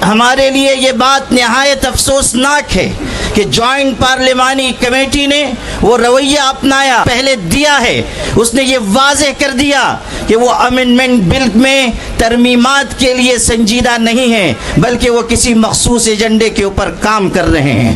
ہمارے لیے یہ بات نہایت افسوسناک ہے کہ جوائنٹ پارلیمانی کمیٹی نے وہ رویہ اپنایا پہلے دیا ہے. اس نے یہ واضح کر دیا کہ وہ امینڈمنٹ بل میں ترمیمات کے لیے سنجیدہ نہیں ہیں، بلکہ وہ کسی مخصوص ایجنڈے کے اوپر کام کر رہے ہیں.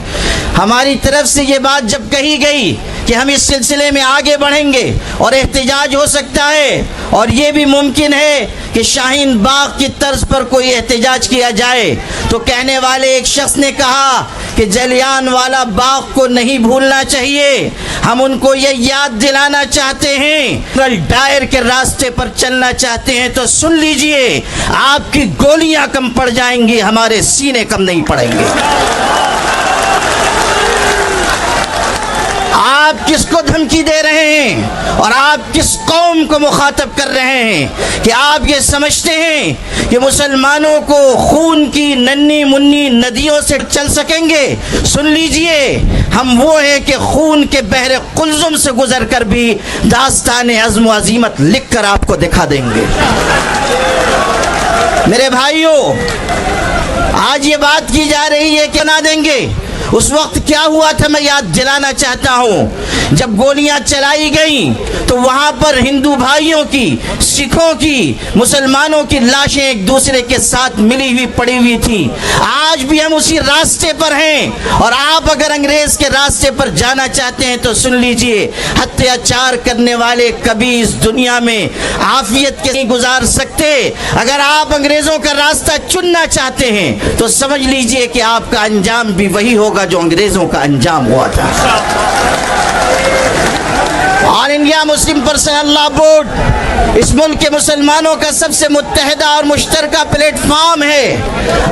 ہماری طرف سے یہ بات جب کہی گئی کہ ہم اس سلسلے میں آگے بڑھیں گے اور احتجاج ہو سکتا ہے، اور یہ بھی ممکن ہے کہ شاہین باغ کی طرز پر کوئی احتجاج کیا جائے، تو کہنے والے ایک شخص نے کہا کہ جلیان والا باغ کو نہیں بھولنا چاہیے، ہم ان کو یہ یاد دلانا چاہتے ہیں. ڈائر کے راستے پر چلنا چاہتے ہیں تو سن لیجئے، آپ کی گولیاں کم پڑ جائیں گی، ہمارے سینے کم نہیں پڑیں گے. آپ کس کو دھمکی دے رہے ہیں اور آپ کس قوم کو مخاطب کر رہے ہیں کہ آپ یہ سمجھتے ہیں کہ مسلمانوں کو خون کی ننھی منی ندیوں سے چل سکیں گے؟ سن لیجئے، ہم وہ ہیں کہ خون کے بحر قلزم سے گزر کر بھی داستان عزم و عزیمت لکھ کر آپ کو دکھا دیں گے. میرے بھائیوں، آج یہ بات کی جا رہی ہے کہ نہ دیں گے. اس وقت کیا ہوا تھا میں یاد دلانا چاہتا ہوں. جب گولیاں چلائی گئیں تو وہاں پر ہندو بھائیوں کی، سکھوں کی، مسلمانوں کی لاشیں ایک دوسرے کے ساتھ ملی ہوئی پڑی ہوئی تھی. آج بھی ہم اسی راستے پر ہیں، اور آپ اگر انگریز کے راستے پر جانا چاہتے ہیں تو سن لیجئے، اتیاچار کرنے والے کبھی اس دنیا میں عافیت کے نہیں گزار سکتے. اگر آپ انگریزوں کا راستہ چننا چاہتے ہیں تو سمجھ لیجئے کہ آپ کا انجام بھی وہی ہوگا جو انگریزوں کا انجام ہوا تھا. آل انڈیا مسلم پرسنل لا بورڈ اس ملک کے مسلمانوں کا سب سے متحدہ اور مشترکہ پلیٹ فارم ہے.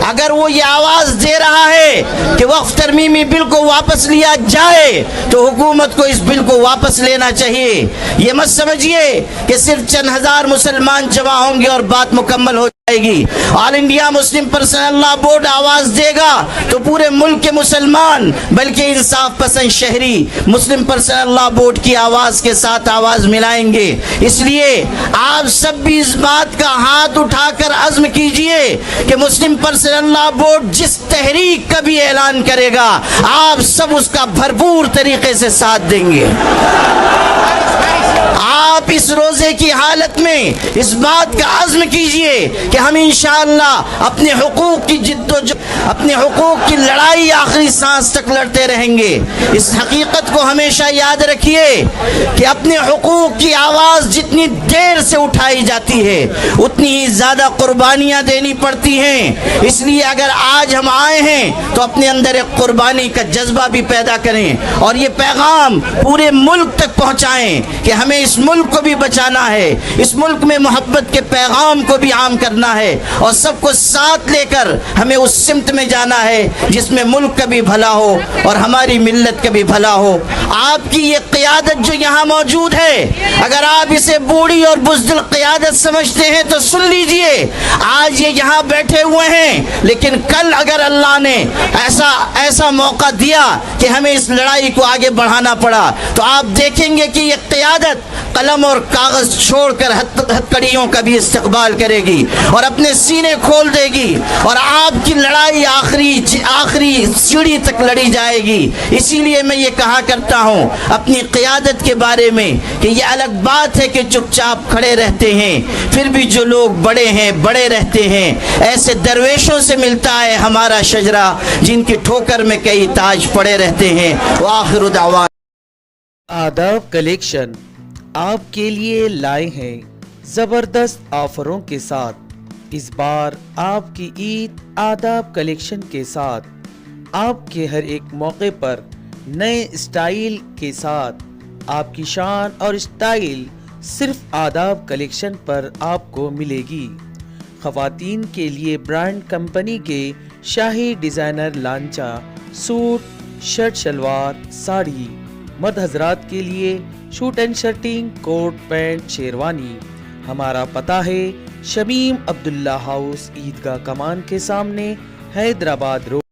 اگر وہ یہ آواز دے رہا ہے کہ وقف ترمیمی بل کو واپس لیا جائے تو حکومت کو اس بل کو واپس لینا چاہیے. یہ مت سمجھیے کہ صرف چند ہزار مسلمان جمع ہوں گے اور بات مکمل ہو جائے گی. آل انڈیا مسلم پرسنل لا بورڈ آواز دے گا تو پورے ملک کے مسلمان، بلکہ انصاف پسند شہری مسلم پرسنل لا بورڈ کی آواز کے ساتھ آواز ملائیں گے. اس لیے آپ سب بھی اس بات کا ہاتھ اٹھا کر عزم کیجئے کہ مسلم پرسنل لا بورڈ جس تحریک کا بھی اعلان کرے گا آپ سب اس کا بھرپور طریقے سے ساتھ دیں گے. آپ اس روزے کی حالت میں اس بات کا عزم کیجئے کہ ہم انشاءاللہ اپنے حقوق کی اپنے حقوق کی لڑائی آخری سانس تک لڑتے رہیں گے. اس حقیقت کو ہمیشہ یاد رکھیے کہ اپنے حقوق کی آواز جتنی دیر سے اٹھائی جاتی ہے اتنی ہی زیادہ قربانیاں دینی پڑتی ہیں. اس لیے اگر آج ہم آئے ہیں تو اپنے اندر ایک قربانی کا جذبہ بھی پیدا کریں اور یہ پیغام پورے ملک تک پہنچائیں کہ ہمیں اس ملک کو بھی بچانا ہے، اس ملک میں محبت کے پیغام کو بھی عام کرنا ہے، اور سب کو ساتھ لے کر ہمیں اس سمت میں جانا ہے جس میں ملک کا بھی بھلا ہو اور ہماری ملت کا بھی بھلا ہو. آپ کی یہ قیادت جو یہاں موجود ہے، اگر آپ اسے بوڑھی اور بزدل قیادت سمجھتے ہیں تو سن لیجئے، آج یہ یہاں بیٹھے ہوئے ہیں، لیکن کل اگر اللہ نے ایسا موقع دیا کہ ہمیں اس لڑائی کو آگے بڑھانا پڑا تو آپ دیکھیں گے کہ یہ قیادت قلم اور کاغذ چھوڑ کر ہتھکڑیوں کا بھی استقبال کرے گی اور اپنے سینے کھول دے گی، اور آپ کی لڑائی آخری سیڑھی تک لڑی جائے گی. اسی لیے میں یہ کہا کرتا ہوں اپنی قیادت کے بارے میں کہ یہ الگ بات ہے کہ چپ چاپ کھڑے رہتے ہیں، پھر بھی جو لوگ بڑے ہیں بڑے رہتے ہیں. ایسے درویشوں سے ملتا ہے ہمارا شجرہ جن کی ٹھوکر میں کئی تاج پڑے رہتے ہیں. وآخر دعوانا. آداب کلیکشن آپ کے لیے لائے ہیں زبردست آفروں کے ساتھ. اس بار آپ کی عید آداب کلیکشن کے ساتھ آپ کے ہر ایک موقع پر نئے اسٹائل کے ساتھ آپ کی شان اور اسٹائل صرف آداب کلیکشن پر آپ کو ملے گی. خواتین کے لیے برانڈ کمپنی کے شاہی ڈیزائنر لانچا سوٹ، شرٹ شلوار، ساڑی. مرد حضرات کے لیے suit and shirting, coat pant, sherwani. ہمارا پتہ ہے شمیم عبداللہ ہاؤس، عیدگاہ کمان کے سامنے، حیدرآباد روڈ.